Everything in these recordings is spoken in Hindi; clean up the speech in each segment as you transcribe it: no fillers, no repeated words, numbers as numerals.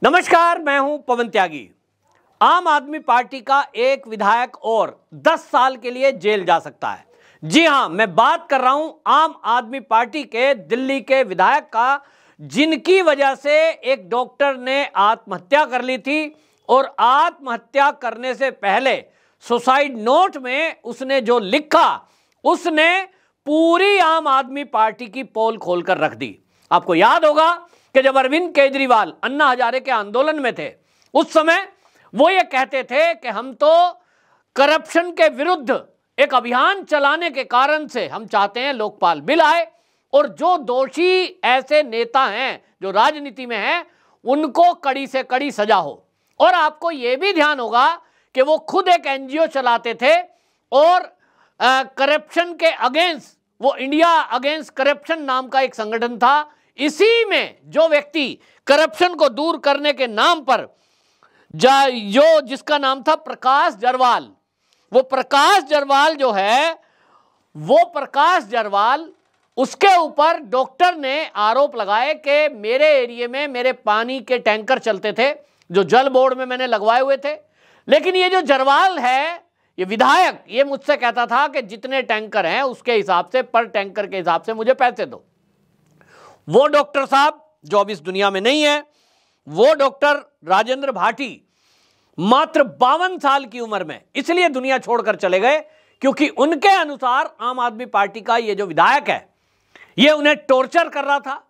नमस्कार, मैं हूं पवन त्यागी। आम आदमी पार्टी का एक विधायक और 10 साल के लिए जेल जा सकता है। जी हां, मैं बात कर रहा हूं आम आदमी पार्टी के दिल्ली के विधायक का, जिनकी वजह से एक डॉक्टर ने आत्महत्या कर ली थी और आत्महत्या करने से पहले सुसाइड नोट में उसने जो लिखा, उसने पूरी आम आदमी पार्टी की पोल खोलकर रख दी। आपको याद होगा कि जब अरविंद केजरीवाल अन्ना हजारे के आंदोलन में थे, उस समय वो ये कहते थे कि हम तो करप्शन के विरुद्ध एक अभियान चलाने के कारण से हम चाहते हैं लोकपाल बिल आए और जो दोषी ऐसे नेता हैं जो राजनीति में हैं, उनको कड़ी से कड़ी सजा हो। और आपको ये भी ध्यान होगा कि वो खुद एक एनजीओ चलाते थे और करप्शन के अगेंस्ट, वो इंडिया अगेंस्ट करप्शन नाम का एक संगठन था। इसी में जो व्यक्ति करप्शन को दूर करने के नाम पर जिसका नाम था प्रकाश जरवाल, वो प्रकाश जरवाल जो है, वो प्रकाश जरवाल, उसके ऊपर डॉक्टर ने आरोप लगाए कि मेरे एरिया में मेरे पानी के टैंकर चलते थे जो जल बोर्ड में मैंने लगवाए हुए थे। लेकिन ये जो जरवाल है, ये विधायक, ये मुझसे कहता था कि जितने टैंकर हैं उसके हिसाब से, पर टैंकर के हिसाब से मुझे पैसे दो। वो डॉक्टर साहब जो अब इस दुनिया में नहीं है, वो डॉक्टर राजेंद्र भाटी मात्र 52 साल की उम्र में इसलिए दुनिया छोड़कर चले गए क्योंकि उनके अनुसार आम आदमी पार्टी का ये जो विधायक है, ये उन्हें टॉर्चर कर रहा था,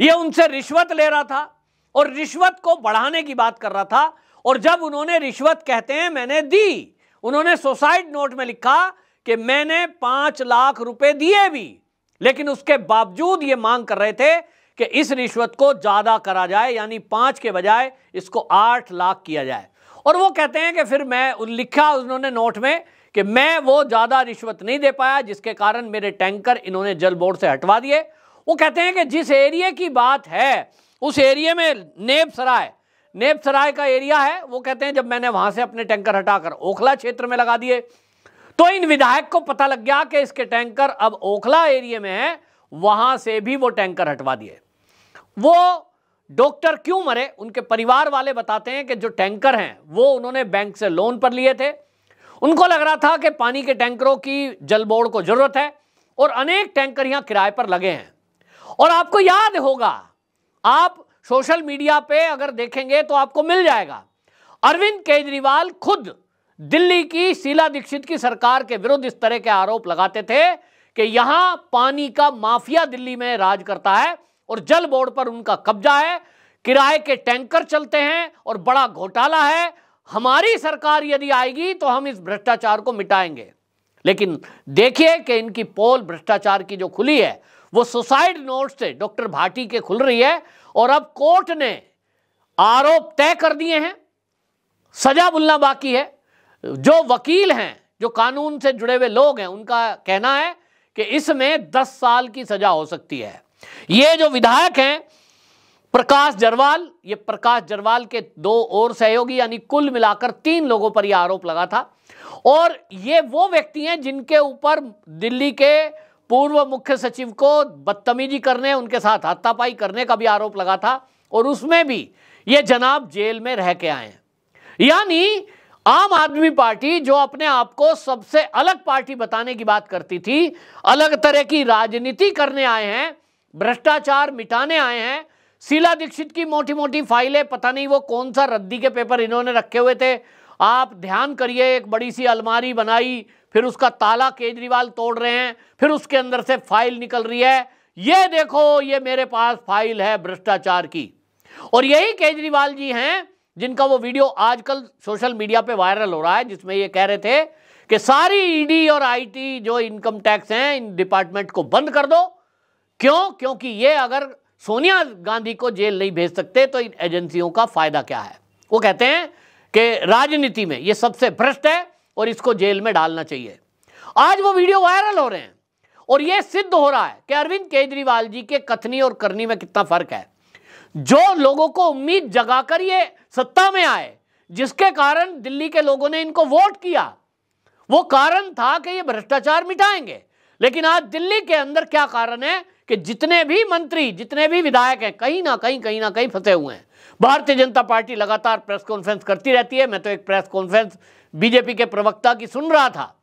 ये उनसे रिश्वत ले रहा था और रिश्वत को बढ़ाने की बात कर रहा था। और जब उन्होंने रिश्वत, कहते हैं मैंने दी, उन्होंने सुसाइड नोट में लिखा कि मैंने 5 लाख रुपए दिए भी, लेकिन उसके बावजूद ये मांग कर रहे थे कि इस रिश्वत को ज्यादा करा जाए, यानी 5 के बजाय इसको 8 लाख किया जाए। और वो कहते हैं कि फिर मैं लिखा उन्होंने नोट में कि मैं वो ज्यादा रिश्वत नहीं दे पाया, जिसके कारण मेरे टैंकर इन्होंने जल बोर्ड से हटवा दिए। वो कहते हैं कि जिस एरिया की बात है, उस एरिया में नेब सराय का एरिया है, वो कहते हैं जब मैंने वहां से अपने टैंकर हटाकर ओखला क्षेत्र में लगा दिए तो इन विधायक को पता लग गया कि इसके टैंकर अब ओखला एरिया में है, वहां से भी वो टैंकर हटवा दिए। वो डॉक्टर क्यों मरे, उनके परिवार वाले बताते हैं कि जो टैंकर हैं वो उन्होंने बैंक से लोन पर लिए थे। उनको लग रहा था कि पानी के टैंकरों की जल बोर्ड को जरूरत है और अनेक टैंकर यहां किराए पर लगे हैं। और आपको याद होगा, आप सोशल मीडिया पे अगर देखेंगे तो आपको मिल जाएगा, अरविंद केजरीवाल खुद दिल्ली की शीला दीक्षित की सरकार के विरुद्ध इस तरह के आरोप लगाते थे कि यहां पानी का माफिया दिल्ली में राज करता है और जल बोर्ड पर उनका कब्जा है, किराए के टैंकर चलते हैं और बड़ा घोटाला है। हमारी सरकार यदि आएगी तो हम इस भ्रष्टाचार को मिटाएंगे। लेकिन देखिए कि इनकी पोल भ्रष्टाचार की जो खुली है, वो सुसाइड नोट से डॉक्टर भाटी के खुल रही है। और अब कोर्ट ने आरोप तय कर दिए हैं, सजा मिलना बाकी है। जो वकील हैं, जो कानून से जुड़े हुए लोग हैं, उनका कहना है कि इसमें 10 साल की सजा हो सकती है। ये जो विधायक हैं प्रकाश जरवाल, ये प्रकाश जरवाल के 2 और सहयोगी, यानी कुल मिलाकर 3 लोगों पर यह आरोप लगा था। और ये वो व्यक्ति हैं जिनके ऊपर दिल्ली के पूर्व मुख्य सचिव को बदतमीजी करने, उनके साथ हाथापाई करने का भी आरोप लगा था और उसमें भी ये जनाब जेल में रह के आए हैं। यानी आम आदमी पार्टी जो अपने आप को सबसे अलग पार्टी बताने की बात करती थी, अलग तरह की राजनीति करने आए हैं, भ्रष्टाचार मिटाने आए हैं। शीला दीक्षित की मोटी मोटी फाइलें, पता नहीं वो कौन सा रद्दी के पेपर इन्होंने रखे हुए थे, आप ध्यान करिए। एक बड़ी सी अलमारी बनाई, फिर उसका ताला केजरीवाल तोड़ रहे हैं, फिर उसके अंदर से फाइल निकल रही है, ये देखो ये मेरे पास फाइल है भ्रष्टाचार की। और यही केजरीवाल जी हैं जिनका वो वीडियो आजकल सोशल मीडिया पे वायरल हो रहा है, जिसमें ये कह रहे थे कि सारी ईडी और आईटी जो इनकम टैक्स हैं, इन डिपार्टमेंट को बंद कर दो। क्यों? क्योंकि ये अगर सोनिया गांधी को जेल नहीं भेज सकते तो इन एजेंसियों का फायदा क्या है। वो कहते हैं कि राजनीति में ये सबसे भ्रष्ट है और इसको जेल में डालना चाहिए। आज वो वीडियो वायरल हो रहे हैं और ये सिद्ध हो रहा है कि अरविंद केजरीवाल जी के कथनी और करनी में कितना फर्क है। जो लोगों को उम्मीद जगाकर ये सत्ता में आए, जिसके कारण दिल्ली के लोगों ने इनको वोट किया, वो कारण था कि ये भ्रष्टाचार मिटाएंगे। लेकिन आज दिल्ली के अंदर क्या कारण है कि जितने भी मंत्री, जितने भी विधायक हैं, कहीं ना कहीं फंसे हुए हैं। भारतीय जनता पार्टी लगातार प्रेस कॉन्फ्रेंस करती रहती है। मैं तो एक प्रेस कॉन्फ्रेंस बीजेपी के प्रवक्ता की सुन रहा था,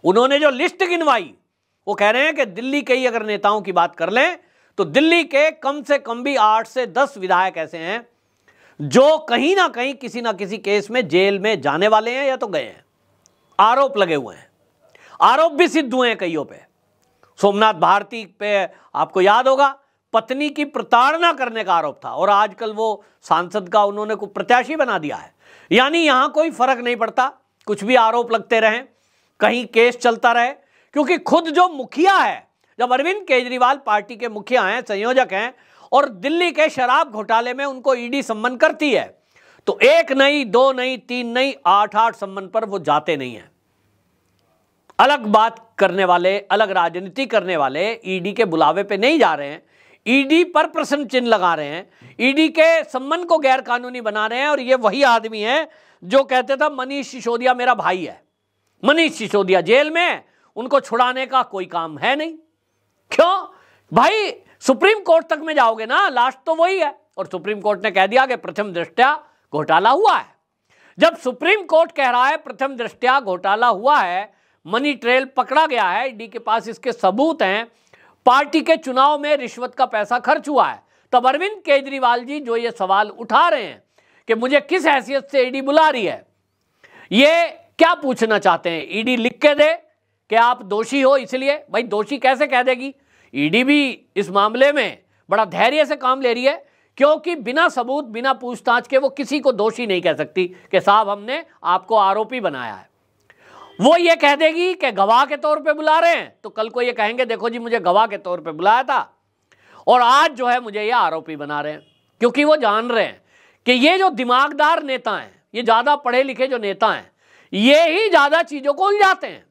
उन्होंने जो लिस्ट गिनवाई, वो कह रहे हैं कि दिल्ली के ही अगर नेताओं की बात कर लें तो दिल्ली के कम से कम भी 8 से 10 विधायक ऐसे हैं जो कहीं ना कहीं किसी ना किसी केस में जेल में जाने वाले हैं या तो गए हैं। आरोप लगे हुए हैं, आरोप भी सिद्ध हुए हैं कईयों पे। सोमनाथ भारती पे आपको याद होगा, पत्नी की प्रताड़ना करने का आरोप था और आजकल वो सांसद का उन्होंने को प्रत्याशी बना दिया है। यानी यहां कोई फर्क नहीं पड़ता, कुछ भी आरोप लगते रहें, कहीं केस चलता रहे, क्योंकि खुद जो मुखिया है, जब अरविंद केजरीवाल पार्टी के मुखिया हैं, संयोजक हैं और दिल्ली के शराब घोटाले में उनको ईडी सम्मन करती है, तो 1 नहीं, 2 नहीं, 3 नहीं, 8 सम्मन पर वो जाते नहीं हैं। अलग बात करने वाले, अलग राजनीति करने वाले ईडी के बुलावे पे नहीं जा रहे हैं, ईडी पर प्रश्न चिन्ह लगा रहे हैं, ईडी के सम्मन को गैर कानूनी बना रहे हैं। और ये वही आदमी है जो कहते था मनीष सिसोदिया मेरा भाई है। मनीष सिसोदिया जेल में, उनको छुड़ाने का कोई काम है नहीं। क्यों भाई, सुप्रीम कोर्ट तक में जाओगे ना, लास्ट तो वही है। और सुप्रीम कोर्ट ने कह दिया कि प्रथम दृष्टया घोटाला हुआ है। जब सुप्रीम कोर्ट कह रहा है प्रथम दृष्टया घोटाला हुआ है, मनी ट्रेल पकड़ा गया है, ईडी के पास इसके सबूत हैं, पार्टी के चुनाव में रिश्वत का पैसा खर्च हुआ है, तब अरविंद केजरीवाल जी जो ये सवाल उठा रहे हैं कि मुझे किस हैसियत से ईडी बुला रही है, ये क्या पूछना चाहते हैं? ईडी लिख के दे कि आप दोषी हो, इसलिए भाई दोषी कैसे कह देगी? ईडी भी इस मामले में बड़ा धैर्य से काम ले रही है, क्योंकि बिना सबूत, बिना पूछताछ के वो किसी को दोषी नहीं कह सकती कि साहब हमने आपको आरोपी बनाया है। वो ये कह देगी कि गवाह के तौर पे बुला रहे हैं, तो कल को ये कहेंगे देखो जी मुझे गवाह के तौर पे बुलाया था और आज जो है मुझे ये आरोपी बना रहे हैं। क्योंकि वो जान रहे हैं कि ये जो दिमागदार नेता हैं, ये ज्यादा पढ़े लिखे जो नेता हैं, ये ही ज्यादा चीजों को उलझाते हैं।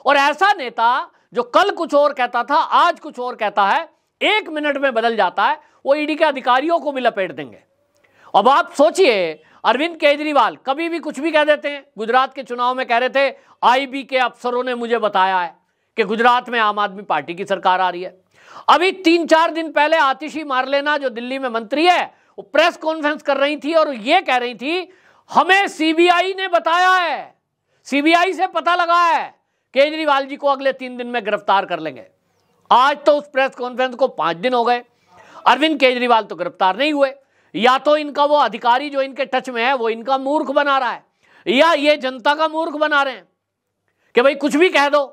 और ऐसा नेता जो कल कुछ और कहता था, आज कुछ और कहता है, 1 मिनट में बदल जाता है, वो ईडी के अधिकारियों को भी लपेट देंगे। अब आप सोचिए, अरविंद केजरीवाल कभी भी कुछ भी कह देते हैं। गुजरात के चुनाव में कह रहे थे आईबी के अफसरों ने मुझे बताया है कि गुजरात में आम आदमी पार्टी की सरकार आ रही है। अभी 3-4 दिन पहले आतिशी मारलेना जो दिल्ली में मंत्री है, वो प्रेस कॉन्फ्रेंस कर रही थी और ये कह रही थी हमें सीबीआई ने बताया है, सीबीआई से पता लगा है केजरीवाल जी को अगले 3 दिन में गिरफ्तार कर लेंगे। आज तो उस प्रेस कॉन्फ्रेंस को 5 दिन हो गए, अरविंद केजरीवाल तो गिरफ्तार नहीं हुए। या तो इनका वो अधिकारी जो इनके टच में है वो इनका मूर्ख बना रहा है, या ये जनता का मूर्ख बना रहे हैं कि भाई कुछ भी कह दो,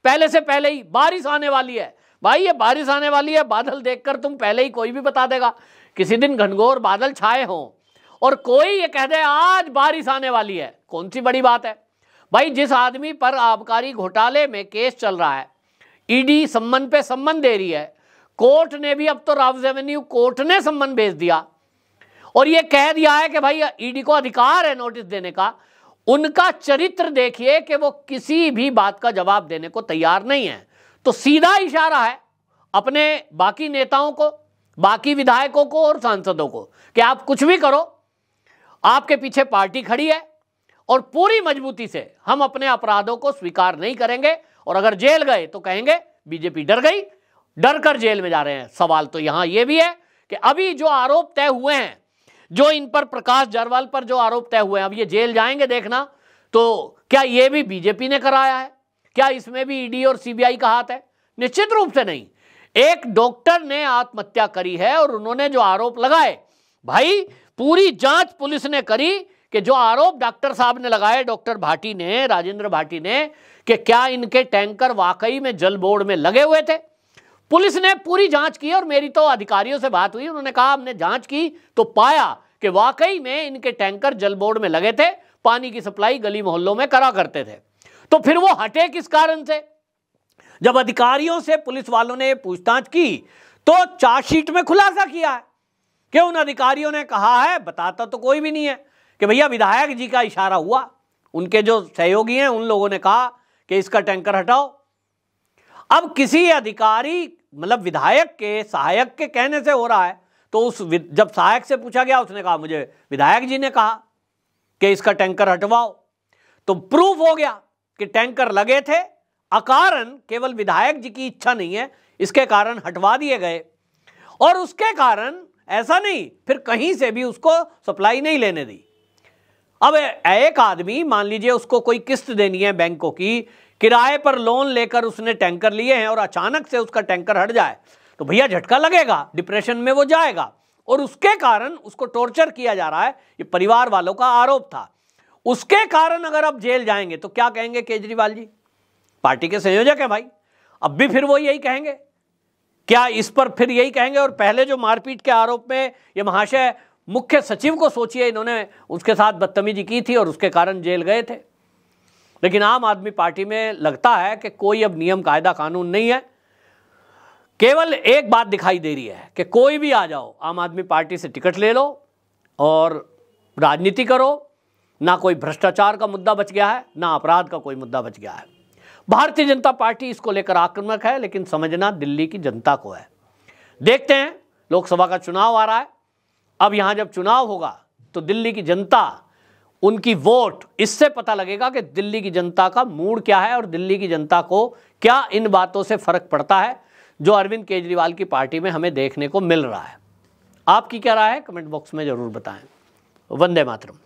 पहले से पहले ही बारिश आने वाली है। भाई ये बारिश आने वाली है, बादल देखकर तुम पहले ही कोई भी बता देगा। किसी दिन घनघोर बादल छाए हों और कोई ये कह दे आज बारिश आने वाली है, कौन सी बड़ी बात है? भाई जिस आदमी पर आबकारी घोटाले में केस चल रहा है, ईडी सम्मन पे सम्मन दे रही है, कोर्ट ने भी, अब तो राव एवेन्यू कोर्ट ने सम्मन भेज दिया और ये कह दिया है कि भाई ईडी को अधिकार है नोटिस देने का। उनका चरित्र देखिए कि वो किसी भी बात का जवाब देने को तैयार नहीं है। तो सीधा इशारा है अपने बाकी नेताओं को, बाकी विधायकों को और सांसदों को कि आप कुछ भी करो, आपके पीछे पार्टी खड़ी है और पूरी मजबूती से हम अपने अपराधों को स्वीकार नहीं करेंगे। और अगर जेल गए तो कहेंगे बीजेपी डर गई, डर कर जेल में जा रहे हैं। सवाल तो यहां यह भी है कि अभी जो आरोप तय हुए हैं, जो इन पर प्रकाश जारवाल पर जो आरोप तय हुए हैं, अब ये जेल जाएंगे देखना, तो क्या ये भी बीजेपी ने कराया है? क्या इसमें भी ईडी और सीबीआई का हाथ है? निश्चित रूप से नहीं। एक डॉक्टर ने आत्महत्या करी है और उन्होंने जो आरोप लगाए, भाई पूरी जांच पुलिस ने करी कि जो आरोप डॉक्टर साहब ने लगाए, डॉक्टर भाटी ने, राजेंद्र भाटी ने, कि क्या इनके टैंकर वाकई में जल बोर्ड में लगे हुए थे। पुलिस ने पूरी जांच की और मेरी तो अधिकारियों से बात हुई, उन्होंने कहा हमने जांच की तो पाया कि वाकई में इनके टैंकर जल बोर्ड में लगे थे, पानी की सप्लाई गली मोहल्लों में करा करते थे। तो फिर वो हटे किस कारण से? जब अधिकारियों से पुलिस वालों ने पूछताछ की तो चार्जशीट में खुलासा किया है कि उन अधिकारियों ने कहा है, बताता तो कोई भी नहीं है, कि भैया विधायक जी का इशारा हुआ, उनके जो सहयोगी हैं उन लोगों ने कहा कि इसका टैंकर हटाओ। अब किसी अधिकारी, मतलब विधायक के सहायक के कहने से हो रहा है, तो उस जब सहायक से पूछा गया उसने कहा मुझे विधायक जी ने कहा कि इसका टैंकर हटवाओ। तो प्रूफ हो गया कि टैंकर लगे थे, अकारण, केवल विधायक जी की इच्छा नहीं है, इसके कारण हटवा दिए गए। और उसके कारण ऐसा नहीं, फिर कहीं से भी उसको सप्लाई नहीं लेने दी। अब एक आदमी मान लीजिए उसको कोई किस्त देनी है बैंकों की, किराए पर लोन लेकर उसने टैंकर लिए हैं और अचानक से उसका टैंकर हट जाए तो भैया झटका लगेगा, डिप्रेशन में वो जाएगा और उसके कारण उसको टॉर्चर किया जा रहा है, ये परिवार वालों का आरोप था। उसके कारण अगर आप जेल जाएंगे तो क्या कहेंगे केजरीवाल जी? पार्टी के संयोजक हैं भाई, अब भी फिर वो यही कहेंगे क्या? इस पर फिर यही कहेंगे। और पहले जो मारपीट के आरोप में ये महाशय मुख्य सचिव को सोचिए, इन्होंने उसके साथ बदतमीजी की थी और उसके कारण जेल गए थे। लेकिन आम आदमी पार्टी में लगता है कि कोई अब नियम कायदा कानून नहीं है, केवल एक बात दिखाई दे रही है कि कोई भी आ जाओ, आम आदमी पार्टी से टिकट ले लो और राजनीति करो। ना कोई भ्रष्टाचार का मुद्दा बच गया है, ना अपराध का कोई मुद्दा बच गया है। भारतीय जनता पार्टी इसको लेकर आक्रामक है, लेकिन समझना दिल्ली की जनता को है। देखते हैं, लोकसभा का चुनाव आ रहा है। अब यहां जब चुनाव होगा तो दिल्ली की जनता, उनकी वोट, इससे पता लगेगा कि दिल्ली की जनता का मूड क्या है और दिल्ली की जनता को क्या इन बातों से फर्क पड़ता है जो अरविंद केजरीवाल की पार्टी में हमें देखने को मिल रहा है। आपकी क्या राय है? कमेंट बॉक्स में जरूर बताएं। वंदे मातरम।